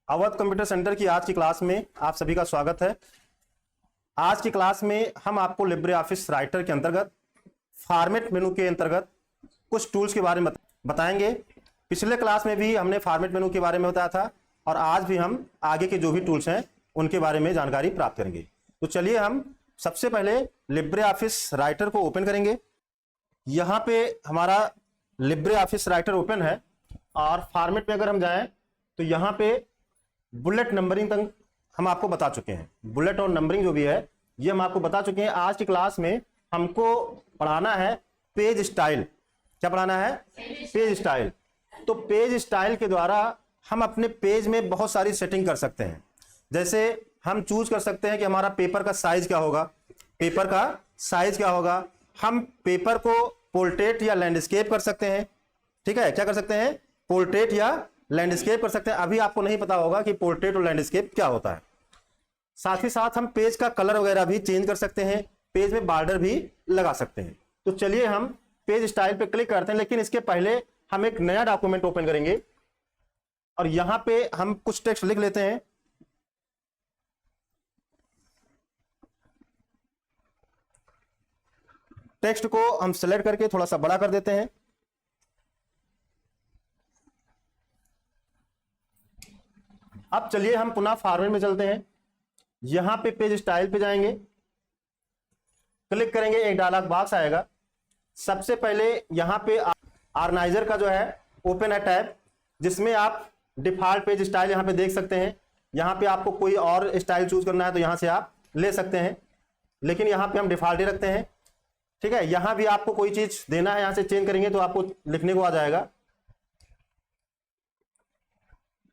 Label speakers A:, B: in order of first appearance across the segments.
A: Awadh computer centre की आज की क्लास में आप सभी का स्वागत है। आज की क्लास में हम आपको लिब्रे ऑफिस राइटर के अंतर्गत फॉर्मेट मेनू के अंतर्गत कुछ टूल्स के बारे में बताएंगे। पिछले क्लास में भी हमने फॉर्मेट मेनू के बारे में बताया था और आज भी हम आगे के जो भी टूल्स हैं उनके बारे में जानकारी प्राप्त करेंगे। तो चलिए हम सबसे पहले लिब्रे ऑफिस राइटर को ओपन करेंगे। यहाँ पे हमारा लिब्रे ऑफिस राइटर ओपन है और फॉर्मेट में अगर हम जाएं तो यहाँ पे बुलेट नंबरिंग तक हम आपको बता चुके हैं। बुलेट और नंबरिंग जो भी है ये हम आपको बता चुके हैं। आज की क्लास में हमको पढ़ाना है पेज स्टाइल। क्या पढ़ाना है? Page style. तो पेज स्टाइल के द्वारा हम अपने पेज में बहुत सारी सेटिंग कर सकते हैं। जैसे हम चूज कर सकते हैं कि हमारा पेपर का साइज क्या होगा। पेपर का साइज क्या होगा? हम पेपर को पोर्ट्रेट या लैंडस्केप कर सकते हैं। ठीक है, क्या कर सकते हैं? पोर्ट्रेट या लैंडस्केप कर सकते हैं। अभी आपको नहीं पता होगा कि पोर्ट्रेट और लैंडस्केप क्या होता है। साथ ही साथ हम पेज का कलर वगैरह भी चेंज कर सकते हैं। पेज में बॉर्डर भी लगा सकते हैं। तो चलिए हम पेज स्टाइल पे क्लिक करते हैं, लेकिन इसके पहले हम एक नया डॉक्यूमेंट ओपन करेंगे और यहां पे हम कुछ टेक्स्ट लिख लेते हैं। टेक्स्ट को हम सिलेक्ट करके थोड़ा सा बड़ा कर देते हैं। अब चलिए हम पुनः फॉर्मेट में चलते हैं। यहां पे पेज स्टाइल पे जाएंगे, क्लिक करेंगे, एक डायलॉग बॉक्स आएगा। सबसे पहले यहां पे ऑर्गेनाइजर का जो है ओपन है टैब, जिसमें आप डिफॉल्ट पेज स्टाइल यहां पे देख सकते हैं। यहां पे आपको कोई और स्टाइल चूज करना है तो यहां से आप ले सकते हैं, लेकिन यहां पे हम डिफॉल्ट ही रखते हैं। ठीक है, यहां भी आपको कोई चीज देना है, यहां से चेंज करेंगे तो आपको लिखने को आ जाएगा।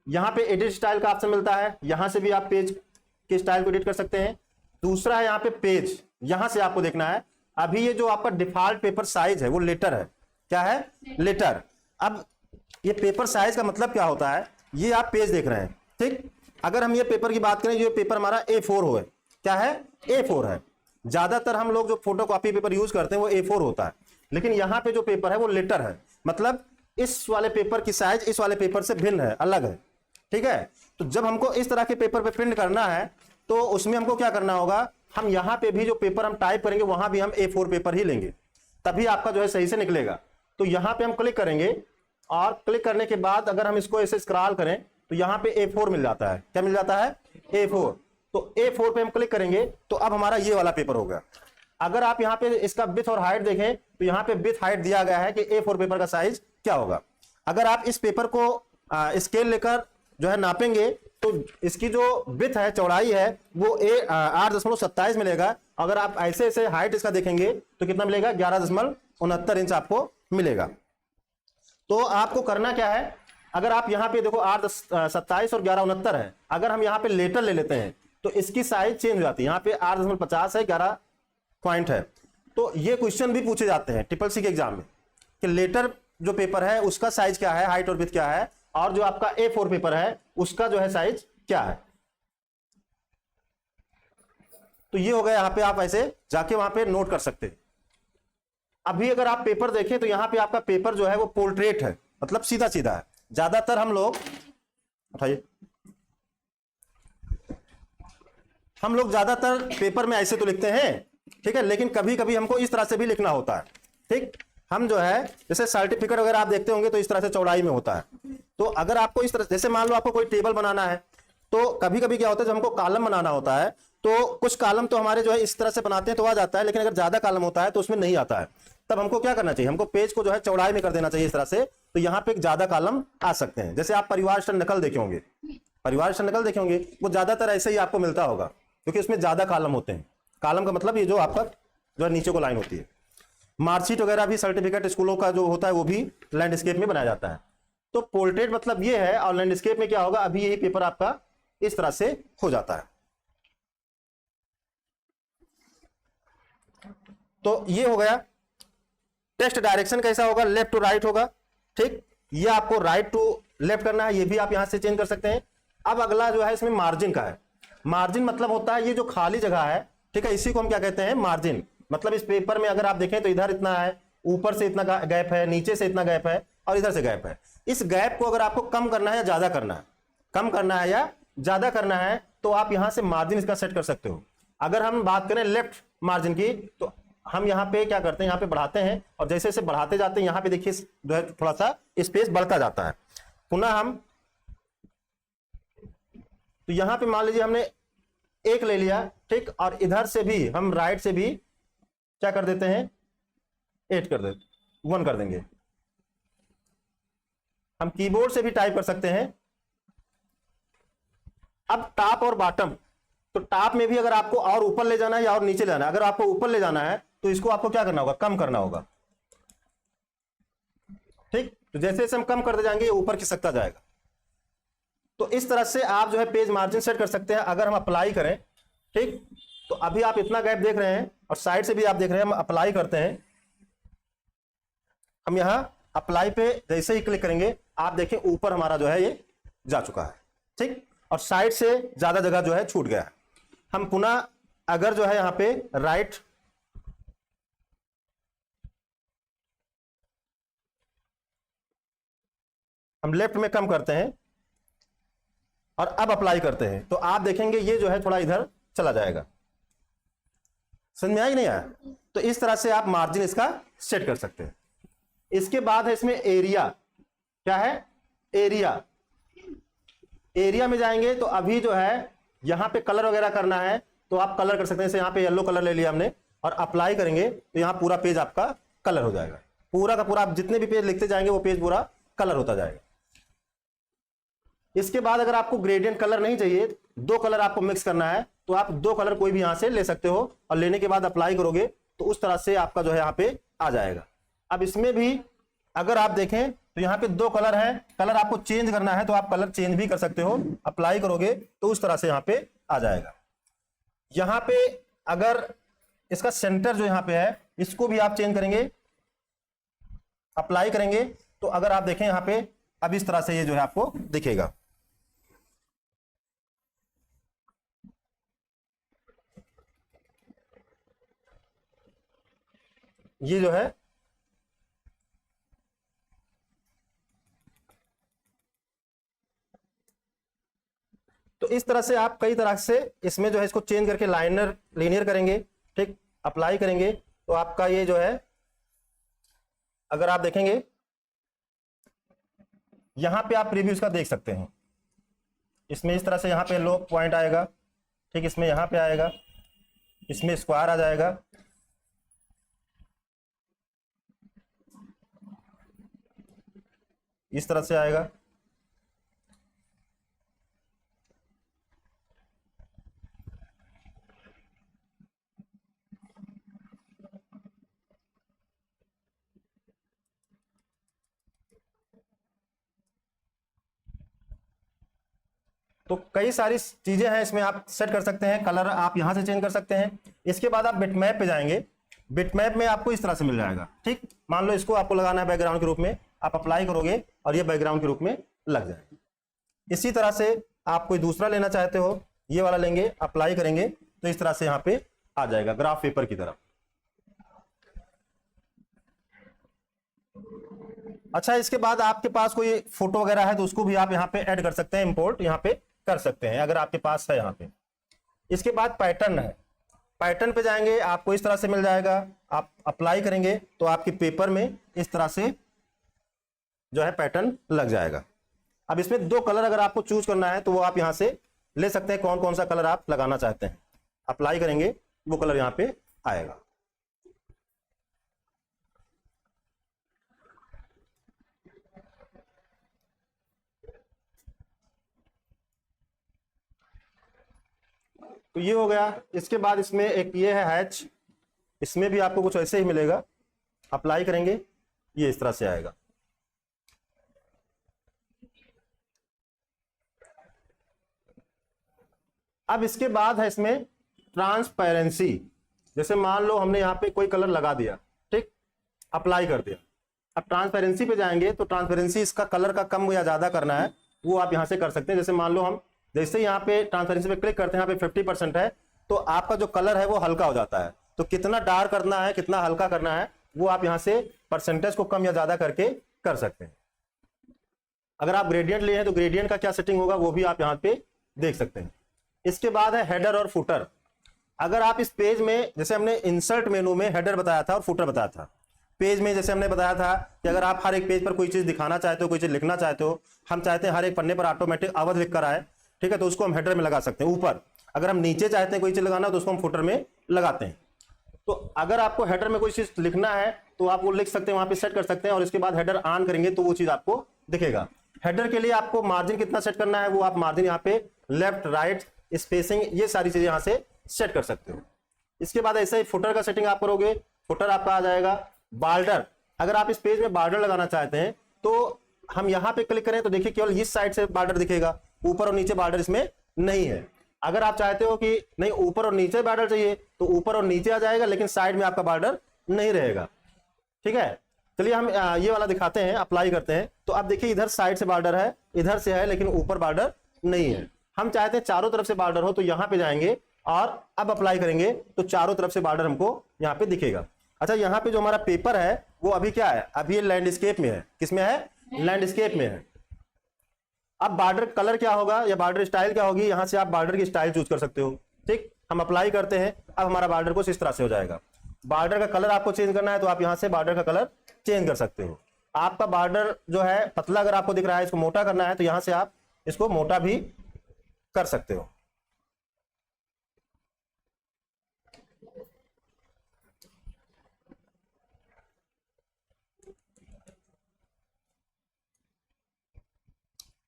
A: यहां पे एडिट स्टाइल का ऑप्शन मिलता है, यहां से भी आप पेज के स्टाइल को एडिट कर सकते हैं। दूसरा है यहां पे पेज, यहां से आपको देखना है। अभी ये जो आपका डिफॉल्ट पेपर साइज है वो लेटर है। क्या है? लेटर। अब ये पेपर साइज का मतलब क्या होता है? ये आप पेज देख रहे हैं। ठीक, अगर हम ये पेपर की बात करें, जो पेपर हमारा A4 हो है। क्या है? A4 है। ज्यादातर हम लोग जो फोटो कॉपी पेपर यूज करते हैं वो A4 होता है, लेकिन यहां पे जो पेपर है वो लेटर है। मतलब इस वाले पेपर की साइज इस वाले पेपर से भिन्न है, अलग है। ठीक है, तो जब हमको इस तरह के पेपर पे प्रिंट करना है तो उसमें हमको क्या करना होगा? हम यहां पे भी जो पेपर हम टाइप करेंगे वहां भी हम A4 पेपर ही लेंगे, तभी आपका जो है सही से निकलेगा। तो यहां पे हम क्लिक करेंगे और क्लिक करने के बाद अगर हम इसको ऐसे स्क्रॉल करें तो यहां पे A4 मिल जाता है। क्या मिल जाता है? A4। तो A4 पे हम क्लिक करेंगे तो अब हमारा ये वाला पेपर होगा। अगर आप यहाँ पे इसका विड्थ और हाइट देखें तो यहाँ पे विड्थ हाइट दिया गया है कि A4 पेपर का साइज क्या होगा। अगर आप इस पेपर को स्केल लेकर जो है नापेंगे तो इसकी जो विड्थ है, चौड़ाई है, वो 8.27 मिलेगा। अगर आप ऐसे ऐसे हाइट इसका देखेंगे तो कितना मिलेगा? 11.69 इंच आपको मिलेगा। तो आपको करना क्या है? अगर आप यहाँ पे देखो 8.27 और 11.69 है, अगर हम यहाँ पे लेटर ले लेते हैं तो इसकी साइज चेंज हो जाती है। यहाँ पे 8.50 है, 11 पॉइंट है। तो ये क्वेश्चन भी पूछे जाते हैं ट्रिपल सी के एग्जाम में कि लेटर जो पेपर है उसका साइज क्या है, हाइट और विड्थ क्या है, और जो आपका A4 पेपर है उसका जो है साइज क्या है। तो ये हो गया, यहां पे आप ऐसे जाके वहां पे नोट कर सकते हैं। अभी अगर आप पेपर देखें तो यहां पे आपका पेपर जो है वो पोर्ट्रेट है, मतलब सीधा सीधा है। ज्यादातर हम लोग उठाइए, हम लोग ज्यादातर पेपर में ऐसे तो लिखते हैं, ठीक है, लेकिन कभी कभी हमको इस तरह से भी लिखना होता है। ठीक, हम जो है जैसे सर्टिफिकेट वगैरह आप देखते होंगे तो इस तरह से चौड़ाई में होता है। तो अगर आपको इस तरह, जैसे मान लो आपको कोई टेबल बनाना है तो कभी कभी क्या होता है, जब हमको कॉलम बनाना होता है तो कुछ कॉलम तो हमारे जो है इस तरह से बनाते हैं तो आ जाता है, लेकिन अगर ज्यादा कॉलम होता है तो उसमें नहीं आता है। तब हमको क्या करना चाहिए? हमको पेज को जो है चौड़ाई में कर देना चाहिए इस तरह से, तो यहाँ पे ज्यादा कॉलम आ सकते हैं। जैसे आप परिवार स्टैंड नकल देखे होंगे, परिवार स्टैंड नकल देखे होंगे, वो ज्यादातर ऐसे ही आपको मिलता होगा क्योंकि इसमें ज्यादा कॉलम होते हैं। कॉलम का मतलब ये जो आपका जो है नीचे को लाइन होती है। मार्कशीट वगैरह भी, सर्टिफिकेट स्कूलों का जो होता है वो भी लैंडस्केप में बनाया जाता है। तो पोर्ट्रेट मतलब ये है, और लैंडस्केप में क्या होगा? अभी यही पेपर आपका इस तरह से हो जाता है। तो ये हो गया। टेक्स्ट डायरेक्शन कैसा होगा? लेफ्ट टू राइट होगा। ठीक, ये आपको राइट टू लेफ्ट करना है, ये भी आप यहां से चेंज कर सकते हैं। अब अगला जो है इसमें मार्जिन का है। मार्जिन मतलब होता है ये जो खाली जगह है, ठीक है, इसी को हम क्या कहते हैं? मार्जिन। मतलब इस पेपर में अगर आप देखें तो इधर इतना है, ऊपर से इतना गैप है, नीचे से इतना गैप है और इधर से गैप है। इस गैप को अगर आपको कम करना है या ज्यादा करना है कम करना है या ज्यादा करना है, तो आप यहां से मार्जिन इसका सेट कर सकते हो। अगर हम बात करें लेफ्ट मार्जिन की, तो हम यहाँ पे क्या करते हैं, यहाँ पे बढ़ाते हैं, और जैसे जैसे बढ़ाते जाते हैं यहाँ पे देखिए जो है थोड़ा सा स्पेस बढ़ता जाता है। पुनः हम तो यहां पे मान लीजिए हमने एक ले लिया, ठीक, और इधर से भी हम राइट से भी क्या कर देते हैं, 8 कर देते 1 कर देंगे। हम कीबोर्ड से भी टाइप कर सकते हैं। अब टॉप और बॉटम, तो टॉप में भी अगर आपको और ऊपर ले जाना है या और नीचे ले जाना है, अगर आपको ऊपर ले जाना है तो इसको आपको क्या करना होगा, कम करना होगा, ठीक। तो जैसे जैसे हम कम करते जाएंगे ये ऊपर खिसकता जाएगा। तो इस तरह से आप जो है पेज मार्जिन सेट कर सकते हैं। अगर हम अप्लाई करें, ठीक, तो अभी आप इतना गैप देख रहे हैं और साइड से भी आप देख रहे हैं। हम अप्लाई करते हैं, हम यहां अप्लाई पे जैसे ही क्लिक करेंगे आप देखें ऊपर हमारा जो है ये जा चुका है, ठीक, और साइड से ज्यादा जगह जो है छूट गया है। हम पुनः अगर जो है यहां पे राइट हम लेफ्ट में कम करते हैं और अब अप्लाई करते हैं, तो आप देखेंगे ये जो है थोड़ा इधर चला जाएगा। समझ में आया कि नहीं आया? तो इस तरह से आप मार्जिन इसका सेट कर सकते हैं। इसके बाद है इसमें एरिया। क्या है? एरिया। एरिया में जाएंगे तो अभी जो है यहां पे कलर वगैरह करना है तो आप कलर कर सकते हैं। जैसे यहां पे येलो कलर ले लिया हमने और अप्लाई करेंगे तो यहां पूरा पेज आपका कलर हो जाएगा। पूरा का पूरा आप जितने भी पेज लिखते जाएंगे वो पेज पूरा कलर होता जाएगा। इसके बाद अगर आपको ग्रेडियंट कलर नहीं चाहिए, 2 कलर आपको मिक्स करना है, तो आप 2 कलर कोई भी यहां से ले सकते हो और लेने के बाद अप्लाई करोगे तो उस तरह से आपका जो है यहां पे आ जाएगा। अब इसमें भी अगर आप देखें तो यहाँ पे 2 कलर है, कलर आपको चेंज करना है तो आप कलर चेंज भी कर सकते हो। अप्लाई करोगे तो उस तरह से यहाँ पे आ जाएगा। यहाँ पे अगर इसका सेंटर जो यहाँ पे है इसको भी आप चेंज करेंगे, अप्लाई करेंगे तो अगर आप देखें यहाँ पे अब इस तरह से ये जो है आपको दिखेगा। ये जो है तो इस तरह से आप कई तरह से इसमें जो है इसको चेंज करके लाइनर लीनियर करेंगे, ठीक, अप्लाई करेंगे तो आपका ये जो है अगर आप देखेंगे यहां पे आप प्रीव्यू का देख सकते हैं। इसमें इस तरह से यहां पे लो पॉइंट आएगा, ठीक, इसमें यहां पे आएगा, इसमें स्क्वायर आ जाएगा, इस तरह से आएगा। तो कई सारी चीजें हैं इसमें आप सेट कर सकते हैं। कलर आप यहां से चेंज कर सकते हैं। इसके बाद आप बिटमैप पे जाएंगे। बिटमैप में आपको इस तरह से मिल जाएगा, ठीक। मान लो इसको आपको लगाना है बैकग्राउंड के रूप में, आप अप्लाई करोगे और ये बैकग्राउंड के रूप में लग जाएगा। इसी तरह से आप कोई दूसरा लेना चाहते हो, ये वाला लेंगे, अप्लाई करेंगे तो इस तरह से यहाँ पे आ जाएगा ग्राफ पेपर की तरफ। अच्छा, इसके बाद आपके पास कोई फोटो वगैरह है तो उसको भी आप यहाँ पे ऐड कर सकते हैं, इंपोर्ट यहाँ पे कर सकते हैं अगर आपके पास है यहाँ पे। इसके बाद पैटर्न है। पैटर्न पे जाएंगे आपको इस तरह से मिल जाएगा। आप अप्लाई करेंगे तो आपके पेपर में इस तरह से जो है पैटर्न लग जाएगा। अब इसमें 2 कलर अगर आपको चूज करना है तो वो आप यहां से ले सकते हैं, कौन कौन सा कलर आप लगाना चाहते हैं। अप्लाई करेंगे वो कलर यहां पे आएगा। तो ये हो गया। इसके बाद इसमें एक ये है हैच, इसमें भी आपको कुछ ऐसे ही मिलेगा। अप्लाई करेंगे ये इस तरह से आएगा। अब इसके बाद है इसमें ट्रांसपेरेंसी। जैसे मान लो हमने यहाँ पे कोई कलर लगा दिया, ठीक, अप्लाई कर दिया। अब ट्रांसपेरेंसी पे जाएंगे तो ट्रांसपेरेंसी इसका कलर का कम या ज्यादा करना है वो आप यहां से कर सकते हैं। जैसे मान लो हम जैसे यहाँ पे ट्रांसपेरेंसी पे क्लिक करते हैं, यहाँ पे 50% है तो आपका जो कलर है वो हल्का हो जाता है। तो कितना डार्क करना है, कितना हल्का करना है वो आप यहाँ से परसेंटेज को कम या ज्यादा करके कर सकते हैं। अगर आप ग्रेडियंट लिए हैं तो ग्रेडियंट का क्या सेटिंग होगा वो भी आप यहाँ पे देख सकते हैं। इसके बाद है हेडर और फुटर। अगर आप इस पेज में, जैसे हमने इंसर्ट मेनू में हेडर बताया था और फुटर बताया था, पेज में जैसे हमने बताया था कि अगर आप हर एक पेज पर कोई चीज दिखाना चाहते हो, कोई चीज लिखना चाहते हो, हम चाहते हैं हर एक पन्ने पर ऑटोमेटिक अवध लिख कर आए, ठीक है, तो उसको हम हेडर में लगा सकते हैं ऊपर। अगर हम नीचे चाहते हैं कोई चीज लगाना तो उसको हम फुटर में लगाते हैं। तो अगर आपको हेडर में कोई चीज लिखना है तो आप वो लिख सकते हैं, वहां पे सेट कर सकते हैं, और इसके बाद हेडर ऑन करेंगे तो वो चीज आपको दिखेगा। हेडर के लिए आपको मार्जिन कितना सेट करना है वो आप मार्जिन यहाँ पे लेफ्ट राइट स्पेसिंग ये सारी चीजें यहाँ से सेट कर सकते हो। इसके बाद ऐसे ही फुटर का सेटिंग आप करोगे, फुटर आपका आ जाएगा। बॉर्डर, अगर आप इस पेज में बॉर्डर लगाना चाहते हैं तो हम यहाँ पे क्लिक करें तो देखिए केवल इस साइड से बॉर्डर दिखेगा, ऊपर और नीचे बॉर्डर इसमें नहीं है। अगर आप चाहते हो कि नहीं ऊपर और नीचे बॉर्डर चाहिए तो ऊपर और नीचे आ जाएगा, लेकिन साइड में आपका बॉर्डर नहीं रहेगा, ठीक है। चलिए हम ये वाला दिखाते हैं, अप्लाई करते हैं। तो आप देखिए इधर साइड से बॉर्डर है, इधर से है, लेकिन ऊपर बॉर्डर नहीं है। हम चाहते हैं चारों तरफ से बॉर्डर हो, तो यहाँ पे जाएंगे और अब अप्लाई करेंगे तो चारों तरफ से बॉर्डर हमको यहाँ पे दिखेगा। अच्छा, यहाँ पे जो हमारा पेपर है वो अभी क्या है, अभी ये लैंडस्केप में है। किसमें है? लैंडस्केप में है। अब बॉर्डर कलर क्या होगा या बॉर्डर स्टाइल क्या होगी, यहां से आप बॉर्डर की स्टाइल चूज कर सकते हो, ठीक। हम अप्लाई करते हैं, अब हमारा बॉर्डर कुछ इस तरह से हो जाएगा। बॉर्डर का कलर आपको चेंज करना है तो आप यहां से बॉर्डर का कलर चेंज कर सकते हो। आपका बॉर्डर जो है पतला अगर आपको दिख रहा है, इसको मोटा करना है तो यहां से आप इसको मोटा भी कर सकते हो।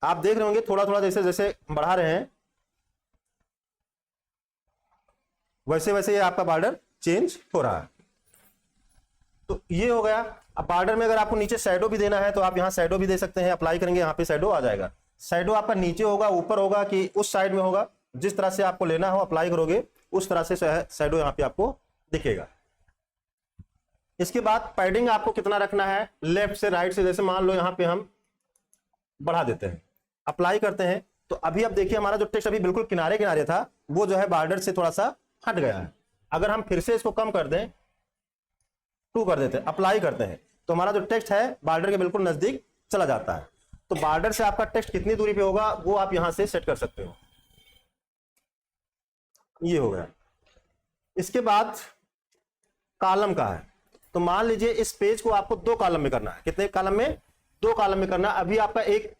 A: आप देख रहे होंगे थोड़ा थोड़ा जैसे जैसे बढ़ा रहे हैं वैसे वैसे ये आपका बॉर्डर चेंज हो रहा है। तो ये हो गया। अब बॉर्डर में अगर आपको नीचे शैडो भी देना है तो आप यहां शैडो भी दे सकते हैं। अप्लाई करेंगे, यहाँ पे शैडो आ जाएगा। शैडो आपका नीचे होगा, ऊपर होगा कि उस साइड में होगा, जिस तरह से आपको लेना हो अप्लाई करोगे उस तरह से शैडो यहाँ पे आपको दिखेगा। इसके बाद पैडिंग आपको कितना रखना है, लेफ्ट से राइट से, जैसे मान लो यहाँ पे हम बढ़ा देते हैं, अप्लाई करते हैं तो अभी आप देखिए हमारा जो टेक्स्ट अभी बिल्कुल किनारे किनारे था वो जो है बॉर्डर से थोड़ा सा हट गया है। अगर हम फिर से इसको कम कर दें, 2 कर देते हैं, अप्लाई करते हैं तो हमारा जो टेक्स्ट है बॉर्डर के बिल्कुल नजदीक चला जाता है। तो बॉर्डर से आपका टेक्स्ट कितनी दूरी पे होगा वो आप यहां से सेट कर सकते हो। ये हो गया। इसके बाद कॉलम का है, तो मान लीजिए इस पेज को आपको 2 कॉलम में करना है। कितने कॉलम में? 2 कॉलम में करना है। अभी आपका एक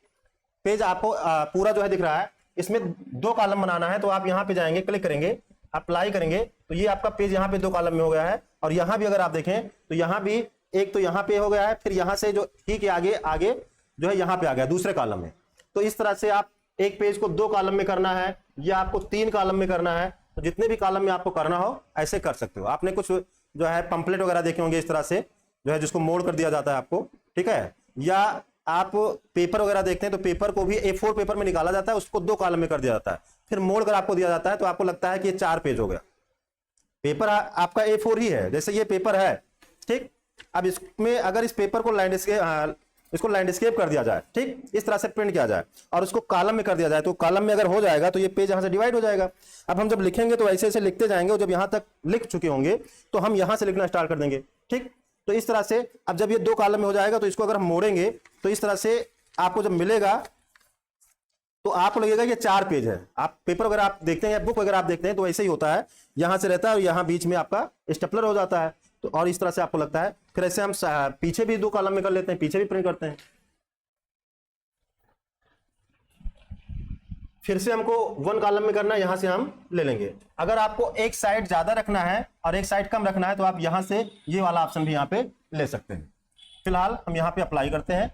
A: पेज आपको पूरा जो है दिख रहा है, इसमें 2 कॉलम बनाना है तो आप यहां पे जाएंगे, क्लिक करेंगे, अप्लाई करेंगे तो ये आपका पेज यहां पे 2 कॉलम में हो गया है। और यहां भी अगर आप देखें तो यहां भी एक तो यहां पे हो गया है, फिर यहां से जो ठीक है आगे आगे जो है यहां पे आ गया दूसरे कॉलम में। तो इस तरह से आप एक पेज को 2 कॉलम में करना है या आपको 3 कॉलम में करना है, तो जितने भी कॉलम में आपको करना हो ऐसे कर सकते हो। आपने कुछ जो है पंपलेट वगैरह देखे होंगे इस तरह से जो है जिसको मोड़ कर दिया जाता है आपको, ठीक है। या आप पेपर वगैरह देखते हैं तो पेपर को भी A4 पेपर में निकाला जाता है, उसको 2 कॉलम में कर दिया जाता है, फिर मोड़ कर आपको दिया जाता है तो आपको लगता है कि ये 4 पेज हो गया। पेपर आपका A4 ही है, जैसे ये पेपर है, ठीक। अब इसमें अगर इस पेपर को लैंडस्केप कर दिया जाए, ठीक, इस तरह से प्रिंट किया जाए और उसको कॉलम में कर दिया जाए तो कॉलम में अगर हो जाएगा तो ये पेज यहां से डिवाइड हो जाएगा। अब हम जब लिखेंगे तो ऐसे ऐसे लिखते जाएंगे और जब यहां तक लिख चुके होंगे तो हम यहां से लिखना स्टार्ट कर देंगे, ठीक। तो इस तरह से अब जब ये 2 कॉलम में हो जाएगा तो इसको अगर हम मोड़ेंगे तो इस तरह से आपको जब मिलेगा तो आपको लगेगा कि 4 पेज है। आप पेपर अगर आप देखते हैं या बुक अगर आप देखते हैं तो ऐसे ही होता है, यहां से रहता है और यहां बीच में आपका स्टेपलर हो जाता है तो और इस तरह से आपको लगता है। फिर ऐसे हम पीछे भी 2 कॉलम में कर लेते हैं, पीछे भी प्रिंट करते हैं। फिर से हमको 1 कॉलम में करना है, यहां से हम ले लेंगे। अगर आपको एक साइड ज्यादा रखना है और एक साइड कम रखना है तो आप यहां से ये वाला ऑप्शन भी यहां पे ले सकते हैं। फिलहाल हम यहां पे अप्लाई करते हैं।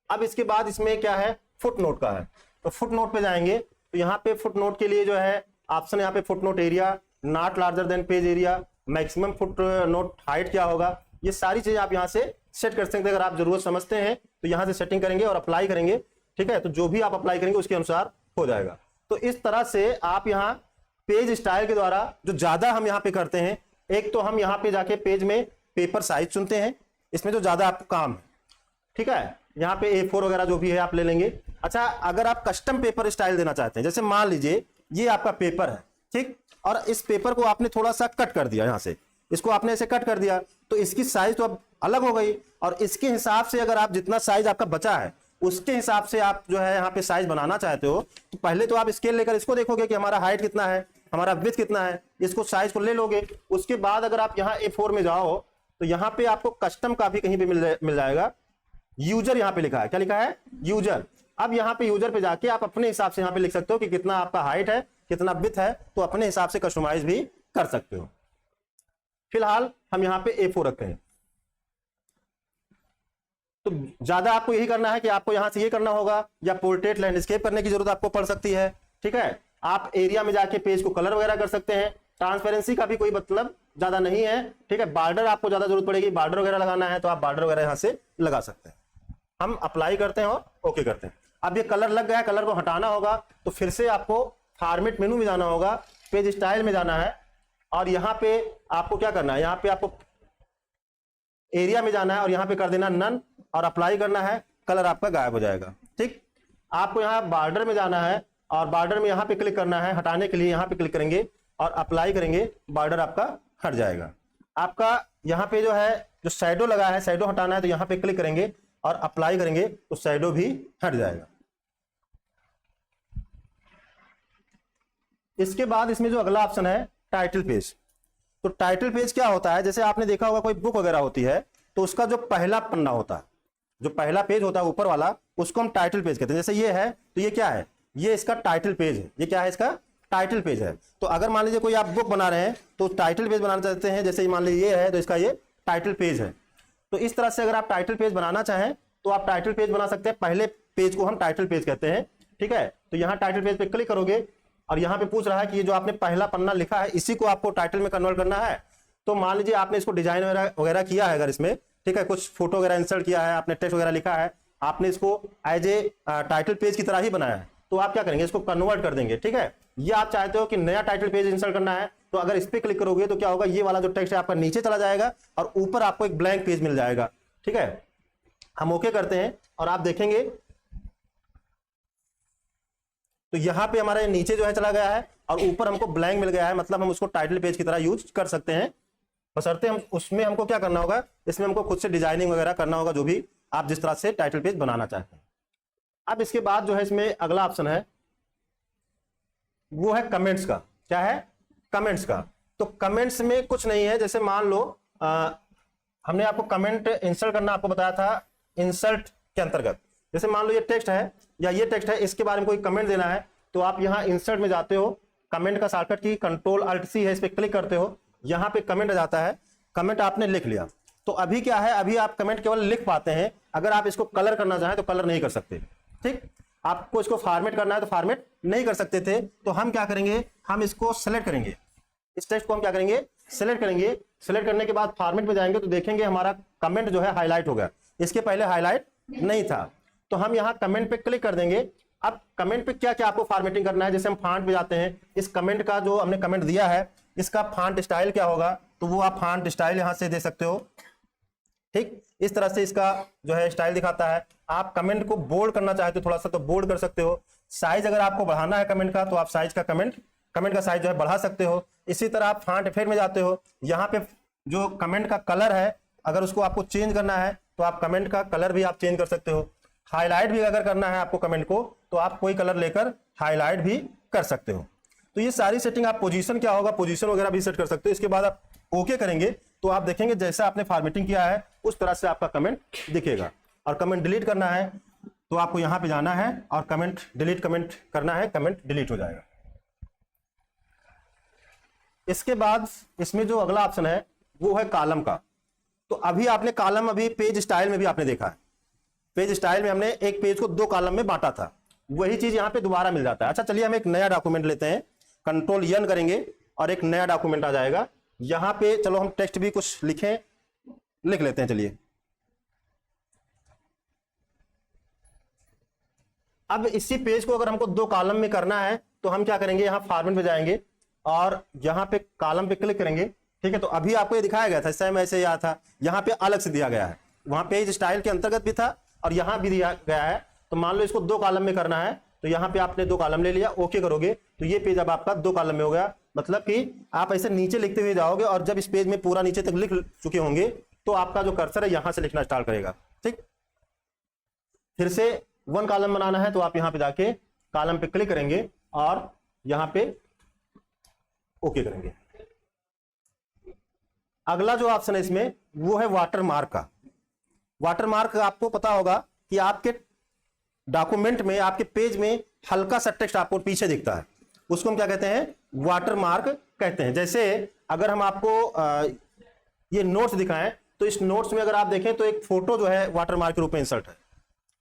A: अब इसके बाद इसमें क्या है, फुट नोट का है, तो फुट नोट पे जाएंगे तो यहाँ पे फुट नोट के लिए जो है ऑप्शन यहाँ पे foot note area, not larger than page area, maximum foot note height क्या होगा, ये सारी चीजें आप यहाँ से सेट कर सकते हैं। अगर आप जरूरत समझते हैं तो यहाँ से सेटिंग करेंगे और अप्लाई करेंगे, ठीक है। तो जो भी आप अप्लाई करेंगे उसके अनुसार हो जाएगा। तो इस तरह से आप यहाँ पेज स्टाइल के द्वारा जो ज्यादा हम यहाँ पे करते हैं, एक तो हम यहाँ पे जाके पेज में पेपर साइज चुनते हैं, इसमें जो ज्यादा आपको काम है, ठीक है। यहाँ पे A4 वगैरह जो भी है आप ले लेंगे। अच्छा, अगर आप कस्टम पेपर स्टाइल देना चाहते हैं, जैसे मान लीजिए ये आपका पेपर है, ठीक, और इस पेपर को आपने थोड़ा सा कट कर दिया यहाँ से, इसको आपने ऐसे कट कर दिया तो इसकी साइज तो अब अलग हो गई, और इसके हिसाब से अगर आप जितना साइज आपका बचा है उसके हिसाब से आप जो है यहाँ पे साइज बनाना चाहते हो, तो पहले तो आप स्केल लेकर इसको देखोगे कि हमारा हाइट कितना है, हमारा विड्थ कितना है, इसको साइज को ले लोगे। उसके बाद अगर आप यहाँ A4 में जाओ तो यहाँ पे आपको कस्टम का भी कहीं पे मिल जाएगा, यूजर यहाँ पे लिखा है, क्या लिखा है, यूजर। अब यहाँ पे यूजर पे जाके आप अपने हिसाब से यहाँ पे लिख सकते हो कि कितना आपका हाइट है, कितना विड्थ है, तो अपने हिसाब से कस्टमाइज भी कर सकते हो। फिलहाल हम यहाँ पे A4 रखते हैं, तो ज्यादा आपको यही करना है कि आपको यहां से ये करना होगा, या पोर्ट्रेट लैंडस्केप करने की जरूरत आपको पड़ सकती है, ठीक है। आप एरिया में जाके पेज को कलर वगैरह कर सकते हैं, ट्रांसपेरेंसी का भी कोई मतलब ज्यादा नहीं है, ठीक है। बॉर्डर आपको ज्यादा जरूरत पड़ेगी, बॉर्डर वगैरह लगाना है तो आप बॉर्डर वगैरह यहां से लगा सकते हैं। हम अप्लाई करते हैं और ओके करते हैं। अब ये कलर लग गया, कलर को हटाना होगा तो फिर से आपको फॉर्मेट मेनू में जाना होगा, पेज स्टाइल में जाना है, और यहाँ पे आपको क्या करना है, यहाँ पे आपको एरिया में जाना है और यहाँ पे कर देना नन और अप्लाई करना है, कलर आपका गायब हो जाएगा, ठीक। आपको यहाँ बॉर्डर में जाना है और बॉर्डर में यहाँ पे क्लिक करना है, हटाने के लिए यहाँ पे क्लिक करेंगे और अप्लाई करेंगे, बॉर्डर आपका हट जाएगा। आपका यहाँ पे जो है जो शैडो लगा है, शैडो हटाना है तो यहाँ पे क्लिक करेंगे और अप्लाई करेंगे तो शैडो भी हट जाएगा। इसके बाद इसमें जो अगला ऑप्शन है टाइटल पेज, तो टाइटल पेज क्या होता है, जैसे आपने देखा होगा कोई बुक वगैरह होती है तो उसका जो पहला पन्ना होता है, जो पहला पेज होता है ऊपर वाला, उसको हम टाइटल पेज कहते हैं। जैसे ये है तो ये क्या है, ये इसका टाइटल पेज है, ये क्या है, इसका टाइटल पेज है। तो अगर मान लीजिए कोई आप बुक बना रहे हैं तो टाइटल पेज बनाना चाहते हैं, जैसे मान लीजिए ये है तो इसका ये टाइटल पेज है। तो इस तरह से अगर आप टाइटल पेज बनाना चाहें तो आप टाइटल पेज बना सकते हैं, पहले पेज को हम टाइटल पेज कहते हैं, ठीक है। तो यहाँ टाइटल पेज पे क्लिक करोगे और यहाँ पे पूछ रहा है कि ये जो आपने पहला पन्ना लिखा है इसी को आपको टाइटल में कन्वर्ट करना है। तो मान लीजिए आपने इसको डिजाइन वगैरह किया है, अगर इसमें ठीक है कुछ फोटो वगैरह इंसर्ट किया है, आपने टेक्स्ट वगैरह लिखा है, आपने इसको एज ए टाइटल पेज की तरह ही बनाया है, तो आप क्या करेंगे, इसको कन्वर्ट कर देंगे, ठीक है। ये आप चाहते हो कि नया टाइटल पेज इंसर्ट करना है तो अगर इस पे क्लिक करोगे तो क्या होगा, ये वाला जो टेक्स्ट है आपका नीचे चला जाएगा और ऊपर आपको एक ब्लैंक पेज मिल जाएगा, ठीक है। हम ओके करते हैं और आप देखेंगे तो यहां पे हमारे नीचे जो है चला गया है और ऊपर हमको ब्लैंक मिल गया है, मतलब हम उसको टाइटल पेज की तरह यूज कर सकते हैं, बशर्ते हम उसमें हमको क्या करना होगा, इसमें हमको खुद से डिजाइनिंग वगैरह करना होगा, जो भी आप जिस तरह से टाइटल पेज बनाना चाहते हैं। अब इसके बाद जो है इसमें अगला ऑप्शन है वो है कमेंट्स का। क्या है, कमेंट्स का। तो कमेंट्स में कुछ नहीं है, जैसे मान लो हमने आपको कमेंट इंसर्ट करना आपको बताया था इंसर्ट के अंतर्गत। जैसे मान लो ये टेक्स्ट है या ये टेक्स्ट है, इसके बारे में कोई कमेंट देना है तो आप यहाँ इंसर्ट में जाते हो, कमेंट का शॉर्टकट की Ctrl+Alt+C है, इस पर क्लिक करते हो, यहाँ पे कमेंट आ जाता है, कमेंट आपने लिख लिया। तो अभी क्या है, अभी आप कमेंट केवल लिख पाते हैं, अगर आप इसको कलर करना चाहें तो कलर नहीं कर सकते, ठीक। आपको इसको फॉर्मेट करना है तो फॉर्मेट नहीं कर सकते थे, तो हम क्या करेंगे, हम इसको सेलेक्ट करेंगे, इस टेक्स्ट को हम क्या करेंगे, सेलेक्ट करेंगे। सेलेक्ट करने के बाद फॉर्मेट में जाएंगे तो देखेंगे हमारा कमेंट जो है हाईलाइट हो गया, इसके पहले हाईलाइट नहीं था। तो हम यहाँ कमेंट पे क्लिक कर देंगे। अब कमेंट पे क्या क्या आपको फॉर्मेटिंग करना है, जैसे हम फॉन्ट पे जाते हैं, इस कमेंट का जो हमने कमेंट दिया है इसका फॉन्ट स्टाइल क्या होगा, तो वो आप फॉन्ट स्टाइल यहाँ से दे सकते हो, ठीक। इस तरह से इसका जो है स्टाइल दिखाता है। आप कमेंट को बोल्ड करना चाहते हो थोड़ा सा तो बोल्ड कर सकते हो। साइज अगर आपको बढ़ाना है कमेंट का तो आप साइज का कमेंट का साइज जो है बढ़ा सकते हो। इसी तरह आप फॉन्ट इफेक्ट में जाते हो, यहाँ पे जो कमेंट का कलर है अगर उसको आपको चेंज करना है तो आप कमेंट का कलर भी आप चेंज कर सकते हो। हाईलाइट भी अगर करना है आपको कमेंट को तो आप कोई कलर लेकर हाईलाइट भी कर सकते हो। तो ये सारी सेटिंग, आप पोजीशन क्या होगा, पोजीशन वगैरह भी सेट कर सकते हो। इसके बाद आप ओके करेंगे तो आप देखेंगे जैसा आपने फॉर्मेटिंग किया है उस तरह से आपका कमेंट दिखेगा। और कमेंट डिलीट करना है तो आपको यहाँ पे जाना है और कमेंट डिलीट कमेंट करना है, कमेंट डिलीट हो जाएगा। इसके बाद इसमें जो अगला ऑप्शन है वो है कॉलम का। तो अभी आपने कॉलम, अभी पेज स्टाइल में भी आपने देखा है, पेज स्टाइल में हमने एक पेज को 2 कॉलम में बांटा था, वही चीज यहाँ पे दोबारा मिल जाता है। अच्छा चलिए हम एक नया डॉक्यूमेंट लेते हैं, Ctrl+N करेंगे और एक नया डॉक्यूमेंट आ जाएगा। यहाँ पे चलो हम टेक्स्ट भी कुछ लिखें, लिख लेते हैं। चलिए अब इसी पेज को अगर हमको 2 कॉलम में करना है तो हम क्या करेंगे, यहाँ फॉर्मेट में जाएंगे और यहाँ पे कॉलम पे क्लिक करेंगे, ठीक है। तो अभी आपको ये दिखाया गया था, सेम ऐसे ही आया था, यहाँ पे अलग से दिया गया है, वहां पेज स्टाइल के अंतर्गत भी था और यहाँ भी दिया गया है। तो मान लो इसको 2 कॉलम में करना है तो यहाँ पे आपने 2 कॉलम ले लिया, ओके करोगे तो ये पेज अब आपका 2 कॉलम में हो गया। मतलब कि आप ऐसे नीचे लिखते हुए जाओगे और जब इस पेज में पूरा नीचे तक लिख चुके होंगे तो आपका जो कर्सर है यहां से लिखना स्टार्ट करेगा। ठीक, फिर से 1 कॉलम बनाना है तो आप यहां पे जाके कॉलम पे क्लिक करेंगे और यहां पे ओके करेंगे। अगला जो ऑप्शन है इसमें वो है वाटर मार्क का। वाटर मार्क आपको पता होगा कि आपके डॉक्यूमेंट में, आपके पेज में हल्का सा टेक्स्ट आपको पीछे दिखता है, उसको हम क्या कहते हैं, वाटर मार्क कहते हैं। जैसे अगर हम आपको ये नोट्स दिखाएं तो इस नोट्स में अगर आप देखें तो एक फोटो जो है वाटर मार्क के रूप में इंसर्ट है।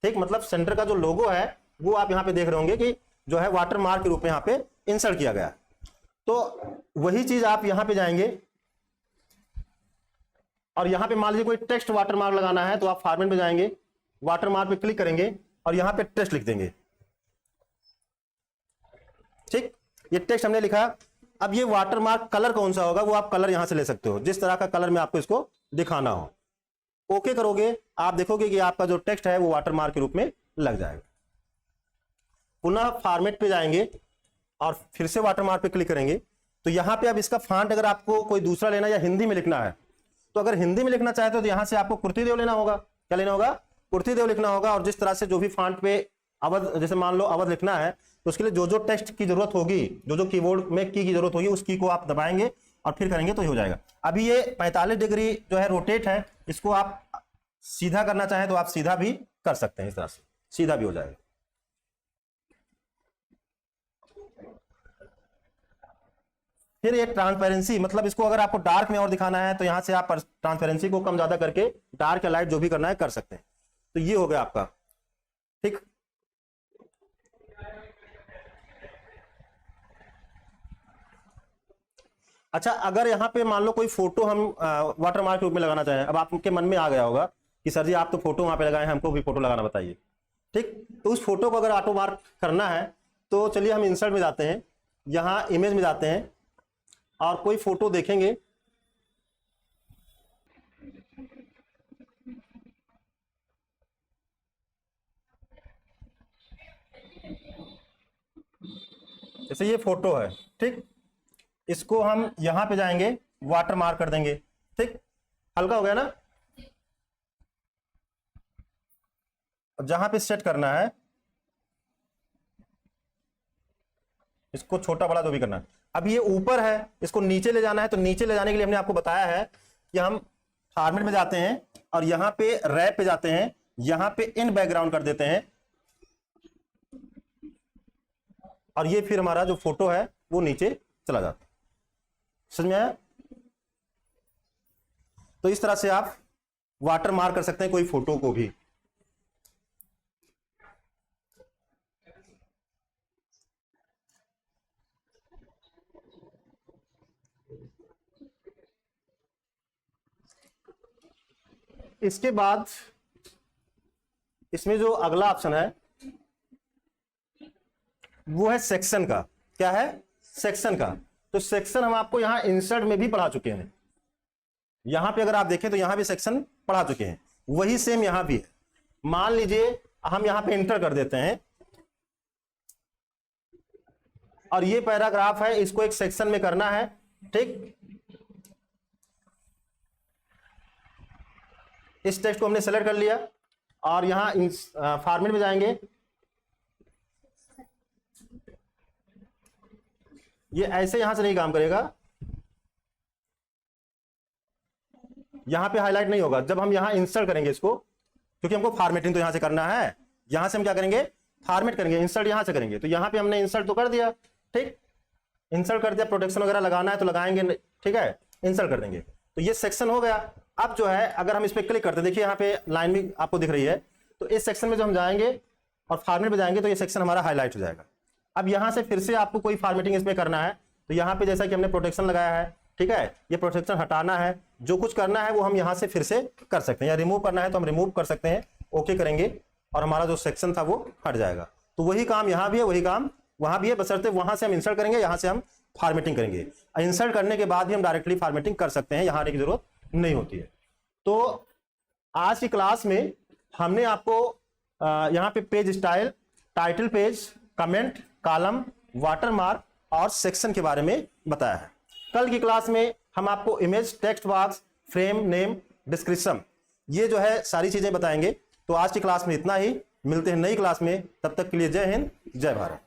A: ठीक, मतलब सेंटर का जो लोगो है वो आप यहां पे देख रहे होंगे कि जो है वाटर मार्क के रूप में यहां पे इंसर्ट किया गया। तो वही चीज आप यहां पे जाएंगे और यहां पे मान लीजिए कोई टेक्स्ट वाटर मार्क लगाना है तो आप फॉर्मेट में जाएंगे, वाटर मार्क पे क्लिक करेंगे और यहां पे टेक्स्ट लिख देंगे। ठीक, ये टेक्स्ट हमने लिखा। अब ये वाटर मार्क कलर कौन सा होगा वो आप कलर यहां से ले सकते हो, जिस तरह का कलर में आपको इसको दिखाना हो। ओके करोगे, आप देखोगे कि आपका जो टेक्स्ट है वो वाटर मार्क के रूप में लग जाएगा। पुनः फॉर्मेट पे जाएंगे और फिर से वाटर मार्क पे क्लिक करेंगे तो यहां पे अब इसका फॉन्ट अगर आपको कोई दूसरा लेना या हिंदी में लिखना है तो अगर हिंदी में लिखना चाहते हो तो यहां से आपको कुर्तीदेव लेना होगा। क्या लेना होगा, कुर्तीदेव लिखना होगा। और जिस तरह से जो भी फॉन्ट पे अवध, जैसे मान लो अवध लिखना है तो उसके लिए जो जो टेक्स्ट की जरूरत होगी, जो जो कीबोर्ड में की जरूरत होगी उस की को आप दबाएंगे और फिर करेंगे तो हो जाएगा। अभी ये 45 डिग्री जो है रोटेट है, इसको आप सीधा करना चाहें तो आप सीधा भी कर सकते हैं, इस तरह से सीधा भी हो जाएगा। फिर ये ट्रांसपेरेंसी, मतलब इसको अगर आपको डार्क में और दिखाना है तो यहां से आप ट्रांसपेरेंसी को कम ज्यादा करके डार्क या लाइट जो भी करना है कर सकते हैं। तो ये हो गया आपका। ठीक, अच्छा, अगर यहां पे मान लो कोई फोटो हम वाटर मार्क के रूप में लगाना चाहें, अब आपके मन में आ गया होगा कि सर जी आप तो फोटो वहां पे लगाए हैं, हमको भी फोटो लगाना बताइए। ठीक, तो उस फोटो को अगर ऑटो मार्क करना है तो चलिए हम इंसर्ट में जाते हैं, यहां इमेज में जाते हैं और कोई फोटो देखेंगे। जैसे ये फोटो है, ठीक, इसको हम यहां पे जाएंगे, वाटर मार्क कर देंगे। ठीक, हल्का हो गया ना। जहां पे सेट करना है इसको छोटा बड़ा जो भी करना है। अब ये ऊपर है, इसको नीचे ले जाना है तो नीचे ले जाने के लिए हमने आपको बताया है कि हम फॉर्मेट में जाते हैं और यहां पे रैप पे जाते हैं, यहां पे इन बैकग्राउंड कर देते हैं और ये फिर हमारा जो फोटो है वो नीचे चला जाता है। समझ में आया? तो इस तरह से आप वाटर मार्क कर सकते हैं कोई फोटो को भी। इसके बाद इसमें जो अगला ऑप्शन है वो है सेक्शन का। क्या है? सेक्शन का। तो सेक्शन हम आपको यहां इंसर्ट में भी पढ़ा चुके हैं। यहां पे अगर आप देखें तो यहां भी सेक्शन पढ़ा चुके हैं, वही सेम यहां भी है। मान लीजिए हम यहां पे इंटर कर देते हैं और ये पैराग्राफ है, इसको एक सेक्शन में करना है। ठीक, इस टेक्स्ट को हमने सेलेक्ट कर लिया और यहां फॉर्मेट में जाएंगे। ये ऐसे यहां से नहीं काम करेगा, यहां पे हाईलाइट नहीं होगा। जब हम यहां इंसर्ट करेंगे इसको, क्योंकि हमको फॉर्मेटिंग तो यहां से करना है, यहां से हम क्या करेंगे? फॉर्मेट करेंगे, इंसर्ट यहां से करेंगे। तो यहां पे हमने इंसर्ट तो कर दिया, ठीक, इंसर्ट कर दिया, प्रोटेक्शन वगैरह लगाना है तो लगाएंगे, ठीक है, इंसर्ट कर देंगे। तो ये सेक्शन हो गया। अब जो है अगर हम इस पर क्लिक करते हैं, देखिए यहाँ पे लाइन भी आपको दिख रही है, तो इस सेक्शन में जो हम जाएंगे और फॉर्मेट में जाएंगे तो ये सेक्शन हमारा हाईलाइट हो जाएगा। अब यहां से फिर से आपको कोई फॉर्मेटिंग इसमें करना है तो यहाँ पे जैसा कि हमने प्रोटेक्शन लगाया है, ठीक है, ये प्रोटेक्शन हटाना है, जो कुछ करना है वो हम यहां से फिर से कर सकते हैं, या रिमूव करना है तो हम रिमूव कर सकते हैं। ओके करेंगे और हमारा जो सेक्शन था वो हट जाएगा। तो वही काम यहां भी है, वही काम वहां भी है, बशर्ते वहां से हम इंसर्ट करेंगे, यहां से हम फॉर्मेटिंग करेंगे। इंसर्ट करने के बाद भी हम डायरेक्टली फॉर्मेटिंग कर सकते हैं, यहां आने की जरूरत नहीं होती है। तो आज की क्लास में हमने आपको यहाँ पे page style, title page comment, column, watermark और सेक्शन के बारे में बताया है। कल की क्लास में हम आपको image, text box, frame, name, description, ये जो है सारी चीजें बताएंगे। तो आज की क्लास में इतना ही, मिलते हैं नई क्लास में, तब तक के लिए जय हिंद, जय भारत।